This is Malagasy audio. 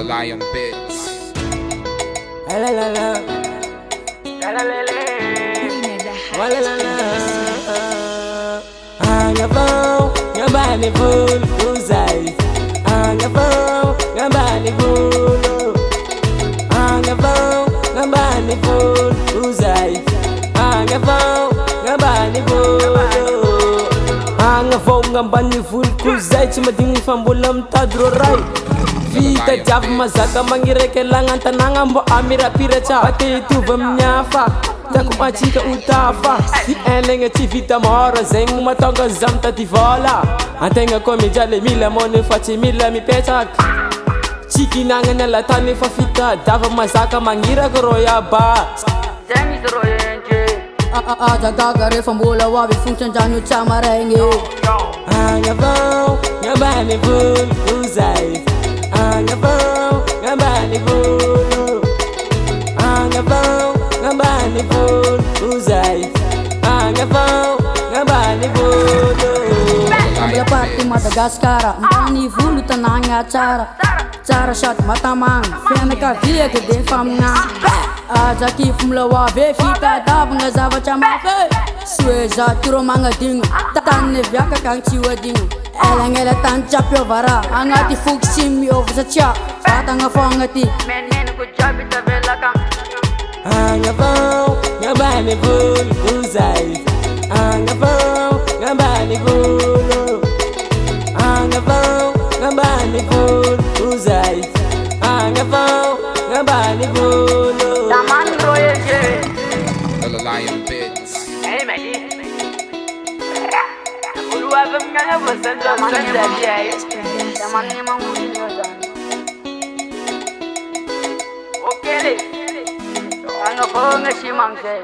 Lion bits. La la la la. La la la la. La la la la. Ambanivolo, usai. Ambanivolo. Ambanivolo, usai. Ambanivolo. Ambanivolo, usai. Tsy madigny fa mbola mitady ray. Vita jiaby mazaka magnirekelagna an-tanagna mbo amirapira tsara te hitovy amin'ny hafa tiako matsika ho tafa sy enlegna tsy vita mora zegny mahatonga za mitady vola antegna koa mijaly mila mone fa tsy mila mipetraka tsy kinagnany alatany efa fitadiava mazaka magniraka ro iaba zegny izy ro enje adadaga rehefa mbola ho avy fontran-drano tsamaregny agnavao Ambanivolo uzay Ambanivolo Ambanivolo uzay Ambanivolo Ambola party Madagasikara Ambanivolo tanagna tsara tsara sady matamagna fianakavia ke de famigna aza kifo mila ho avy fitadiavagna zavatra mafy sy hoe za ty ro magnadigno tany viaka kagny tsy hoadigno elagnela tany jiaby raha agnaty foky sy miova satria vatagna fogna ty menmenako jiaby tavelaka agnavao Ambanivolo uzay Ambanivolo Ambanivolo uzay Ambanivolo Taman royeje Lion bits. Hey Maggie Uluwa mnganya bosandra mnganya dia Taman ni manguli yoza Okay Anga bonga si mangse